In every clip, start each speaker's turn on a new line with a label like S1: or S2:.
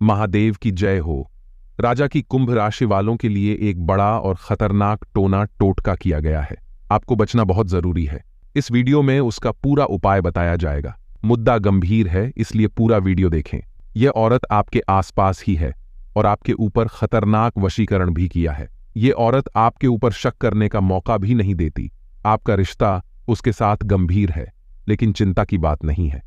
S1: महादेव की जय हो। राजा की कुंभ राशि वालों के लिए एक बड़ा और खतरनाक टोना टोटका किया गया है। आपको बचना बहुत जरूरी है। इस वीडियो में उसका पूरा उपाय बताया जाएगा। मुद्दा गंभीर है, इसलिए पूरा वीडियो देखें। यह औरत आपके आसपास ही है और आपके ऊपर खतरनाक वशीकरण भी किया है। ये औरत आपके ऊपर शक करने का मौका भी नहीं देती। आपका रिश्ता उसके साथ गंभीर है, लेकिन चिंता की बात नहीं है।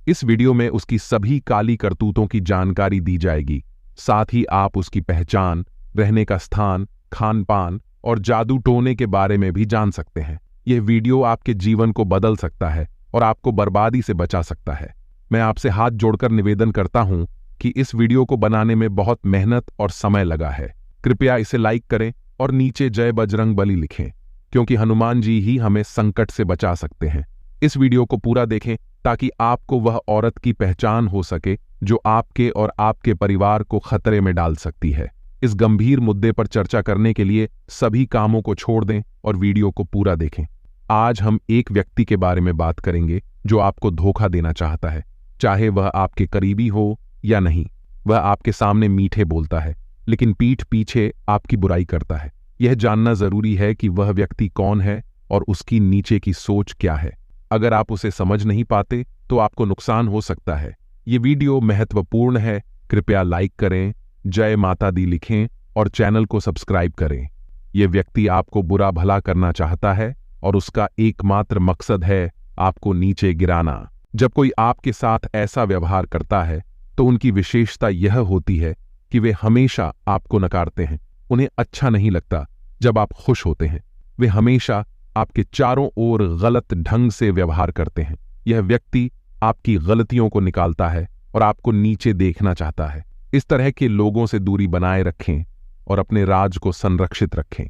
S1: इस वीडियो में उसकी सभी काली करतूतों की जानकारी दी जाएगी। साथ ही आप उसकी पहचान, रहने का स्थान, खान पान और जादू टोने के बारे में भी जान सकते हैं। यह वीडियो आपके जीवन को बदल सकता है और आपको बर्बादी से बचा सकता है। मैं आपसे हाथ जोड़कर निवेदन करता हूं कि इस वीडियो को बनाने में बहुत मेहनत और समय लगा है। कृपया इसे लाइक करें और नीचे जय बजरंग बली लिखें, क्योंकि हनुमान जी ही हमें संकट से बचा सकते हैं। इस वीडियो को पूरा देखें ताकि आपको वह औरत की पहचान हो सके जो आपके और आपके परिवार को खतरे में डाल सकती है। इस गंभीर मुद्दे पर चर्चा करने के लिए सभी कामों को छोड़ दें और वीडियो को पूरा देखें। आज हम एक व्यक्ति के बारे में बात करेंगे जो आपको धोखा देना चाहता है, चाहे वह आपके करीबी हो या नहीं। वह आपके सामने मीठे बोलता है, लेकिन पीठ पीछे आपकी बुराई करता है। यह जानना जरूरी है कि वह व्यक्ति कौन है और उसकी नीचे की सोच क्या है। अगर आप उसे समझ नहीं पाते तो आपको नुकसान हो सकता है। ये वीडियो महत्वपूर्ण है। कृपया लाइक करें, जय माता दी लिखें और चैनल को सब्सक्राइब करें। यह व्यक्ति आपको बुरा भला करना चाहता है और उसका एकमात्र मकसद है आपको नीचे गिराना। जब कोई आपके साथ ऐसा व्यवहार करता है तो उनकी विशेषता यह होती है कि वे हमेशा आपको नकारते हैं। उन्हें अच्छा नहीं लगता जब आप खुश होते हैं। वे हमेशा आपके चारों ओर गलत ढंग से व्यवहार करते हैं। यह व्यक्ति आपकी गलतियों को निकालता है और आपको नीचे देखना चाहता है। इस तरह के लोगों से दूरी बनाए रखें और अपने राज को संरक्षित रखें,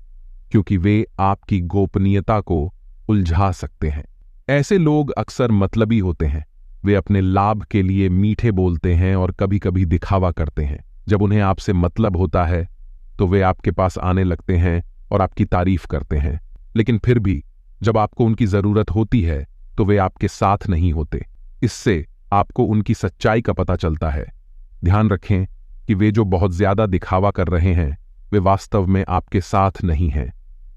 S1: क्योंकि वे आपकी गोपनीयता को उलझा सकते हैं। ऐसे लोग अक्सर मतलबी होते हैं। वे अपने लाभ के लिए मीठे बोलते हैं और कभी कभी दिखावा करते हैं। जब उन्हें आपसे मतलब होता है तो वे आपके पास आने लगते हैं और आपकी तारीफ करते हैं, लेकिन फिर भी जब आपको उनकी जरूरत होती है तो वे आपके साथ नहीं होते। इससे आपको उनकी सच्चाई का पता चलता है। ध्यान रखें कि वे जो बहुत ज्यादा दिखावा कर रहे हैं वे वास्तव में आपके साथ नहीं हैं।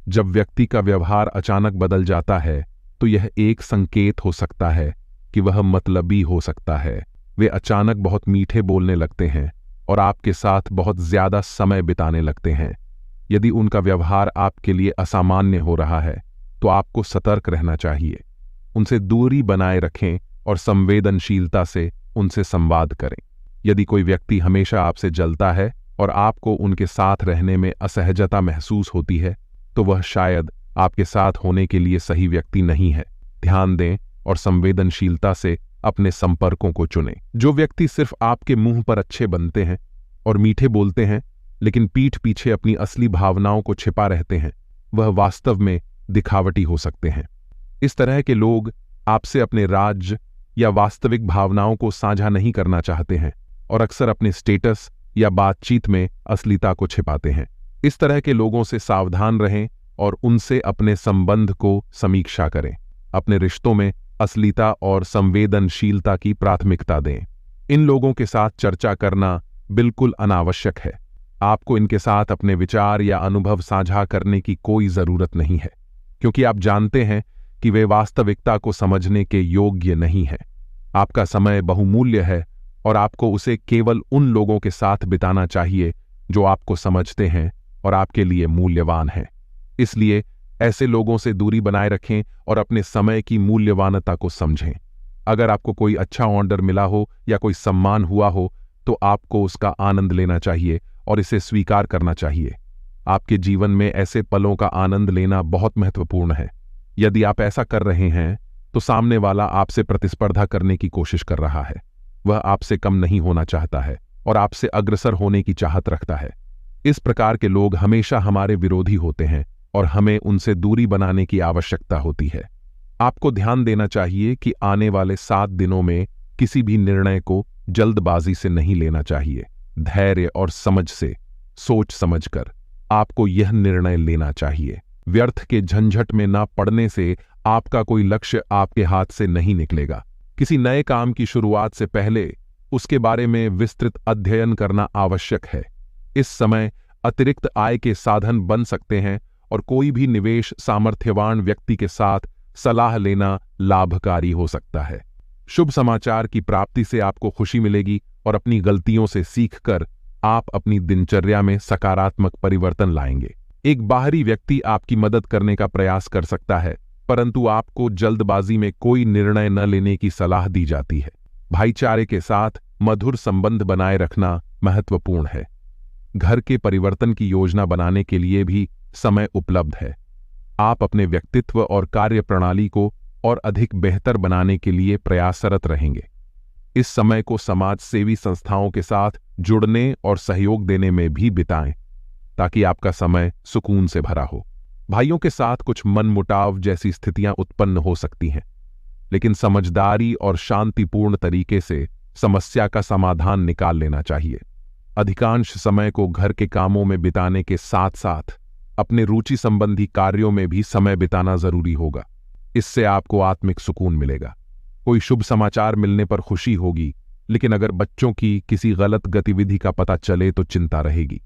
S1: जब व्यक्ति का व्यवहार अचानक बदल जाता है तो यह एक संकेत हो सकता है कि वह मतलबी हो सकता है। वे अचानक बहुत मीठे बोलने लगते हैं और आपके साथ बहुत ज्यादा समय बिताने लगते हैं। यदि उनका व्यवहार आपके लिए असामान्य हो रहा है तो आपको सतर्क रहना चाहिए। उनसे दूरी बनाए रखें और संवेदनशीलता से उनसे संवाद करें। यदि कोई व्यक्ति हमेशा आपसे जलता है और आपको उनके साथ रहने में असहजता महसूस होती है तो वह शायद आपके साथ होने के लिए सही व्यक्ति नहीं है। ध्यान दें और संवेदनशीलता से अपने संपर्कों को चुनें। जो व्यक्ति सिर्फ आपके मुंह पर अच्छे बनते हैं और मीठे बोलते हैं, लेकिन पीठ पीछे अपनी असली भावनाओं को छिपा रहते हैं, वह वास्तव में दिखावटी हो सकते हैं। इस तरह के लोग आपसे अपने राज या वास्तविक भावनाओं को साझा नहीं करना चाहते हैं और अक्सर अपने स्टेटस या बातचीत में असलियता को छिपाते हैं। इस तरह के लोगों से सावधान रहें और उनसे अपने संबंध को समीक्षा करें। अपने रिश्तों में असलियता और संवेदनशीलता की प्राथमिकता दें। इन लोगों के साथ चर्चा करना बिल्कुल अनावश्यक है। आपको इनके साथ अपने विचार या अनुभव साझा करने की कोई जरूरत नहीं है, क्योंकि आप जानते हैं कि वे वास्तविकता को समझने के योग्य नहीं हैं। आपका समय बहुमूल्य है और आपको उसे केवल उन लोगों के साथ बिताना चाहिए जो आपको समझते हैं और आपके लिए मूल्यवान हैं। इसलिए ऐसे लोगों से दूरी बनाए रखें और अपने समय की मूल्यवानता को समझें। अगर आपको कोई अच्छा ऑर्डर मिला हो या कोई सम्मान हुआ हो तो आपको उसका आनंद लेना चाहिए और इसे स्वीकार करना चाहिए। आपके जीवन में ऐसे पलों का आनंद लेना बहुत महत्वपूर्ण है। यदि आप ऐसा कर रहे हैं तो सामने वाला आपसे प्रतिस्पर्धा करने की कोशिश कर रहा है। वह आपसे कम नहीं होना चाहता है और आपसे अग्रसर होने की चाहत रखता है। इस प्रकार के लोग हमेशा हमारे विरोधी होते हैं और हमें उनसे दूरी बनाने की आवश्यकता होती है। आपको ध्यान देना चाहिए कि आने वाले 7 दिनों में किसी भी निर्णय को जल्दबाजी से नहीं लेना चाहिए। धैर्य और समझ से, सोच समझकर आपको यह निर्णय लेना चाहिए। व्यर्थ के झंझट में न पड़ने से आपका कोई लक्ष्य आपके हाथ से नहीं निकलेगा। किसी नए काम की शुरुआत से पहले उसके बारे में विस्तृत अध्ययन करना आवश्यक है। इस समय अतिरिक्त आय के साधन बन सकते हैं और कोई भी निवेश सामर्थ्यवान व्यक्ति के साथ सलाह लेना लाभकारी हो सकता है। शुभ समाचार की प्राप्ति से आपको खुशी मिलेगी और अपनी गलतियों से सीखकर आप अपनी दिनचर्या में सकारात्मक परिवर्तन लाएंगे। एक बाहरी व्यक्ति आपकी मदद करने का प्रयास कर सकता है, परंतु आपको जल्दबाजी में कोई निर्णय न लेने की सलाह दी जाती है। भाईचारे के साथ मधुर संबंध बनाए रखना महत्वपूर्ण है। घर के परिवर्तन की योजना बनाने के लिए भी समय उपलब्ध है। आप अपने व्यक्तित्व और कार्य प्रणाली को और अधिक बेहतर बनाने के लिए प्रयासरत रहेंगे। इस समय को समाज सेवी संस्थाओं के साथ जुड़ने और सहयोग देने में भी बिताएं, ताकि आपका समय सुकून से भरा हो। भाइयों के साथ कुछ मनमुटाव जैसी स्थितियां उत्पन्न हो सकती हैं, लेकिन समझदारी और शांतिपूर्ण तरीके से समस्या का समाधान निकाल लेना चाहिए। अधिकांश समय को घर के कामों में बिताने के साथ साथ अपने रुचि संबंधी कार्यों में भी समय बिताना जरूरी होगा। इससे आपको आत्मिक सुकून मिलेगा। कोई शुभ समाचार मिलने पर खुशी होगी, लेकिन अगर बच्चों की किसी गलत गतिविधि का पता चले तो चिंता रहेगी।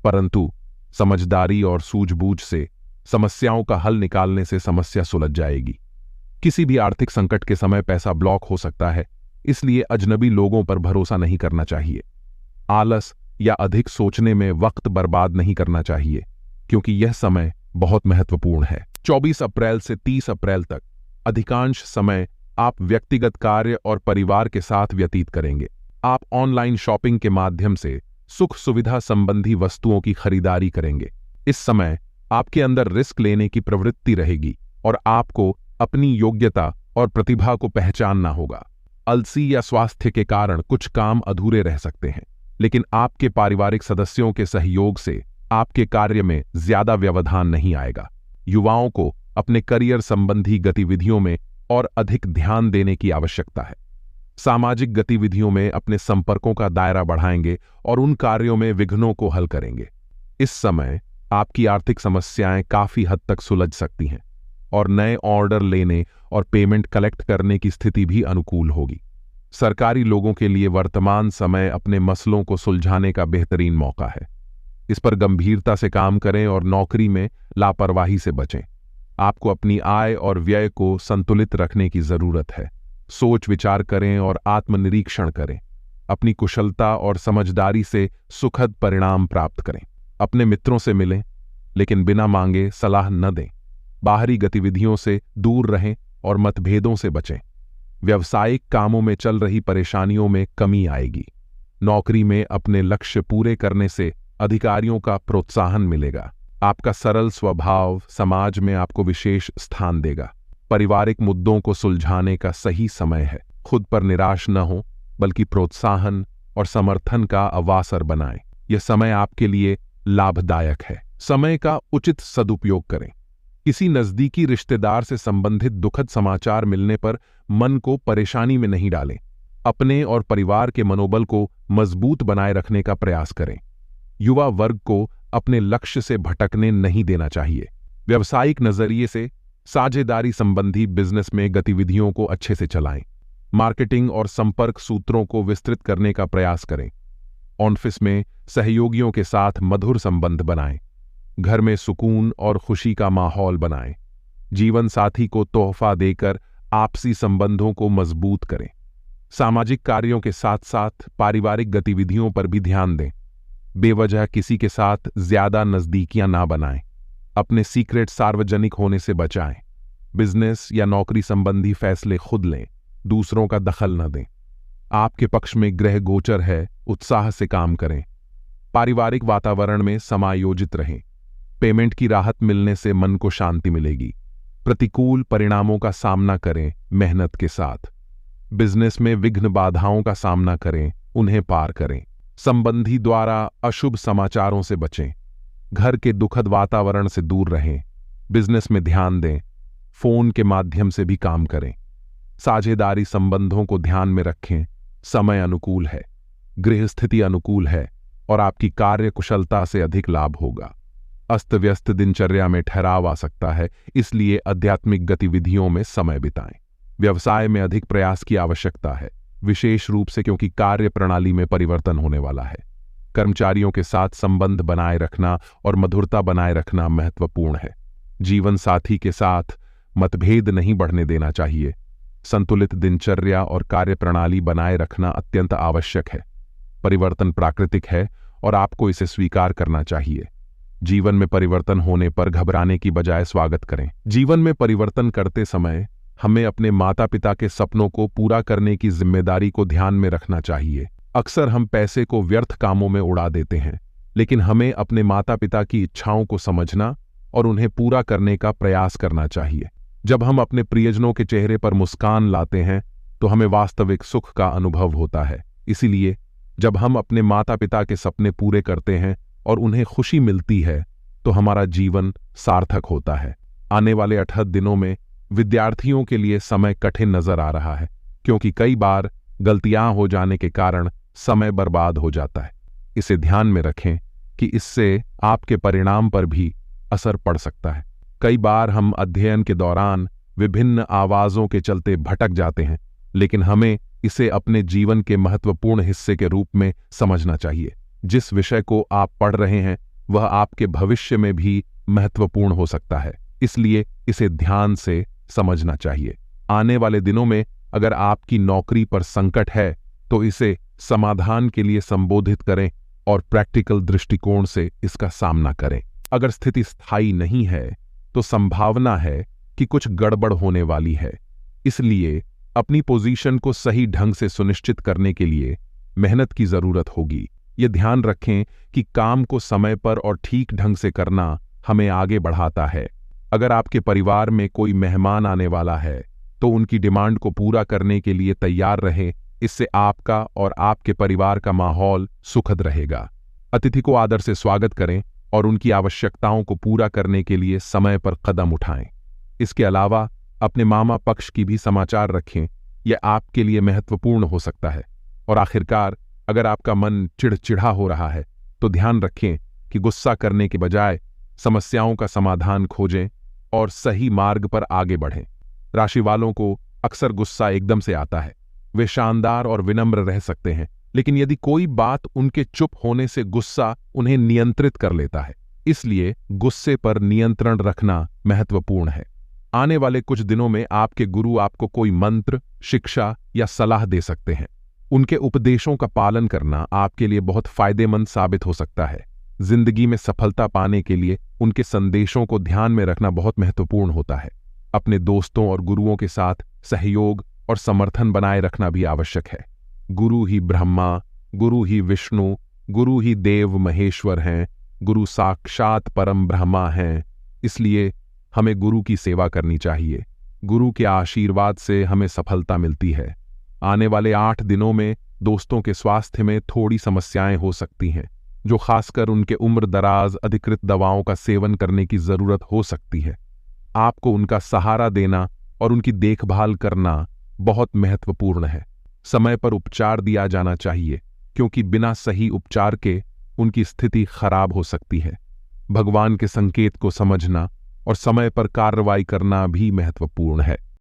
S1: परंतु समझदारी और सूझबूझ से समस्याओं का हल निकालने से समस्या सुलझ जाएगी। किसी भी आर्थिक संकट के समय पैसा ब्लॉक हो सकता है, इसलिए अजनबी लोगों पर भरोसा नहीं करना चाहिए। आलस या अधिक सोचने में वक्त बर्बाद नहीं करना चाहिए, क्योंकि यह समय बहुत महत्वपूर्ण है। 24 अप्रैल से 30 अप्रैल तक अधिकांश समय आप व्यक्तिगत कार्य और परिवार के साथ व्यतीत करेंगे। आप ऑनलाइन शॉपिंग के माध्यम से सुख सुविधा संबंधी वस्तुओं की खरीदारी करेंगे। इस समय आपके अंदर रिस्क लेने की प्रवृत्ति रहेगी और आपको अपनी योग्यता और प्रतिभा को पहचानना होगा। अलसी या स्वास्थ्य के कारण कुछ काम अधूरे रह सकते हैं, लेकिन आपके पारिवारिक सदस्यों के सहयोग से आपके कार्य में ज्यादा व्यवधान नहीं आएगा। युवाओं को अपने करियर संबंधी गतिविधियों में और अधिक ध्यान देने की आवश्यकता है। सामाजिक गतिविधियों में अपने संपर्कों का दायरा बढ़ाएंगे और उन कार्यों में विघ्नों को हल करेंगे। इस समय आपकी आर्थिक समस्याएं काफी हद तक सुलझ सकती हैं और नए ऑर्डर लेने और पेमेंट कलेक्ट करने की स्थिति भी अनुकूल होगी। सरकारी लोगों के लिए वर्तमान समय अपने मसलों को सुलझाने का बेहतरीन मौका है। इस पर गंभीरता से काम करें और नौकरी में लापरवाही से बचें। आपको अपनी आय और व्यय को संतुलित रखने की जरूरत है। सोच विचार करें और आत्मनिरीक्षण करें। अपनी कुशलता और समझदारी से सुखद परिणाम प्राप्त करें। अपने मित्रों से मिलें, लेकिन बिना मांगे सलाह न दें। बाहरी गतिविधियों से दूर रहें और मतभेदों से बचें। व्यावसायिक कामों में चल रही परेशानियों में कमी आएगी। नौकरी में अपने लक्ष्य पूरे करने से अधिकारियों का प्रोत्साहन मिलेगा। आपका सरल स्वभाव समाज में आपको विशेष स्थान देगा। पारिवारिक मुद्दों को सुलझाने का सही समय है। खुद पर निराश न हो, बल्कि प्रोत्साहन और समर्थन का अवसर बनाएं। यह समय आपके लिए लाभदायक है। समय का उचित सदुपयोग करें। किसी नजदीकी रिश्तेदार से संबंधित दुखद समाचार मिलने पर मन को परेशानी में नहीं डालें। अपने और परिवार के मनोबल को मजबूत बनाए रखने का प्रयास करें। युवा वर्ग को अपने लक्ष्य से भटकने नहीं देना चाहिए। व्यावसायिक नजरिए से साझेदारी संबंधी बिजनेस में गतिविधियों को अच्छे से चलाएं। मार्केटिंग और संपर्क सूत्रों को विस्तृत करने का प्रयास करें। ऑफिस में सहयोगियों के साथ मधुर संबंध बनाएं। घर में सुकून और खुशी का माहौल बनाएं। जीवन साथी को तोहफा देकर आपसी संबंधों को मजबूत करें। सामाजिक कार्यों के साथ साथ पारिवारिक गतिविधियों पर भी ध्यान दें। बेवजह किसी के साथ ज्यादा नजदीकियां ना बनाएं। अपने सीक्रेट सार्वजनिक होने से बचाएं। बिजनेस या नौकरी संबंधी फैसले खुद लें, दूसरों का दखल न दें। आपके पक्ष में ग्रह गोचर है, उत्साह से काम करें। पारिवारिक वातावरण में समायोजित रहें। पेमेंट की राहत मिलने से मन को शांति मिलेगी। प्रतिकूल परिणामों का सामना करें मेहनत के साथ। बिजनेस में विघ्न बाधाओं का सामना करें, उन्हें पार करें। संबंधी द्वारा अशुभ समाचारों से बचें। घर के दुखद वातावरण से दूर रहें। बिजनेस में ध्यान दें। फोन के माध्यम से भी काम करें। साझेदारी संबंधों को ध्यान में रखें। समय अनुकूल है, गृह स्थिति अनुकूल है और आपकी कार्य कुशलता से अधिक लाभ होगा। अस्त व्यस्त दिनचर्या में ठहराव आ सकता है, इसलिए आध्यात्मिक गतिविधियों में समय बिताएं। व्यवसाय में अधिक प्रयास की आवश्यकता है। विशेष रूप से क्योंकि कार्य प्रणाली में परिवर्तन होने वाला है। कर्मचारियों के साथ संबंध बनाए रखना और मधुरता बनाए रखना महत्वपूर्ण है। जीवन साथी के साथ मतभेद नहीं बढ़ने देना चाहिए। संतुलित दिनचर्या और कार्य प्रणाली बनाए रखना अत्यंत आवश्यक है। परिवर्तन प्राकृतिक है और आपको इसे स्वीकार करना चाहिए। जीवन में परिवर्तन होने पर घबराने की बजाय स्वागत करें। जीवन में परिवर्तन करते समय हमें अपने माता पिता के सपनों को पूरा करने की जिम्मेदारी को ध्यान में रखना चाहिए। अक्सर हम पैसे को व्यर्थ कामों में उड़ा देते हैं, लेकिन हमें अपने माता पिता की इच्छाओं को समझना और उन्हें पूरा करने का प्रयास करना चाहिए। जब हम अपने प्रियजनों के चेहरे पर मुस्कान लाते हैं तो हमें वास्तविक सुख का अनुभव होता है। इसीलिए जब हम अपने माता पिता के सपने पूरे करते हैं और उन्हें खुशी मिलती है तो हमारा जीवन सार्थक होता है। आने वाले 18 दिनों में विद्यार्थियों के लिए समय कठिन नजर आ रहा है, क्योंकि कई बार गलतियां हो जाने के कारण समय बर्बाद हो जाता है। इसे ध्यान में रखें कि इससे आपके परिणाम पर भी असर पड़ सकता है। कई बार हम अध्ययन के दौरान विभिन्न आवाजों के चलते भटक जाते हैं, लेकिन हमें इसे अपने जीवन के महत्वपूर्ण हिस्से के रूप में समझना चाहिए। जिस विषय को आप पढ़ रहे हैं वह आपके भविष्य में भी महत्वपूर्ण हो सकता है, इसलिए इसे ध्यान से समझना चाहिए। आने वाले दिनों में अगर आपकी नौकरी पर संकट है तो इसे समाधान के लिए संबोधित करें और प्रैक्टिकल दृष्टिकोण से इसका सामना करें। अगर स्थिति स्थायी नहीं है तो संभावना है कि कुछ गड़बड़ होने वाली है, इसलिए अपनी पोजीशन को सही ढंग से सुनिश्चित करने के लिए मेहनत की जरूरत होगी। ये ध्यान रखें कि काम को समय पर और ठीक ढंग से करना हमें आगे बढ़ाता है। अगर आपके परिवार में कोई मेहमान आने वाला है तो उनकी डिमांड को पूरा करने के लिए तैयार रहें। इससे आपका और आपके परिवार का माहौल सुखद रहेगा। अतिथि को आदर से स्वागत करें और उनकी आवश्यकताओं को पूरा करने के लिए समय पर कदम उठाएं। इसके अलावा अपने मामा पक्ष की भी समाचार रखें, यह आपके लिए महत्वपूर्ण हो सकता है। और आखिरकार, अगर आपका मन चिड़चिड़ा हो रहा है तो ध्यान रखें कि गुस्सा करने के बजाय समस्याओं का समाधान खोजें और सही मार्ग पर आगे बढ़ें। राशि वालों को अक्सर गुस्सा एकदम से आता है। वे शानदार और विनम्र रह सकते हैं, लेकिन यदि कोई बात उनके चुप होने से गुस्सा उन्हें नियंत्रित कर लेता है। इसलिए गुस्से पर नियंत्रण रखना महत्वपूर्ण है। आने वाले कुछ दिनों में आपके गुरु आपको कोई मंत्र, शिक्षा या सलाह दे सकते हैं। उनके उपदेशों का पालन करना आपके लिए बहुत फायदेमंद साबित हो सकता है। जिंदगी में सफलता पाने के लिए उनके संदेशों को ध्यान में रखना बहुत महत्वपूर्ण होता है। अपने दोस्तों और गुरुओं के साथ सहयोग और समर्थन बनाए रखना भी आवश्यक है। गुरु ही ब्रह्मा, गुरु ही विष्णु, गुरु ही देव महेश्वर हैं, गुरु साक्षात परम ब्रह्मा हैं। इसलिए हमें गुरु की सेवा करनी चाहिए। गुरु के आशीर्वाद से हमें सफलता मिलती है। आने वाले 8 दिनों में दोस्तों के स्वास्थ्य में थोड़ी समस्याएं हो सकती हैं, जो खासकर उनके उम्र दराज अधिकृत दवाओं का सेवन करने की जरूरत हो सकती है। आपको उनका सहारा देना और उनकी देखभाल करना बहुत महत्वपूर्ण है। समय पर उपचार दिया जाना चाहिए, क्योंकि बिना सही उपचार के उनकी स्थिति खराब हो सकती है। भगवान के संकेत को समझना और समय पर कार्रवाई करना भी महत्वपूर्ण है।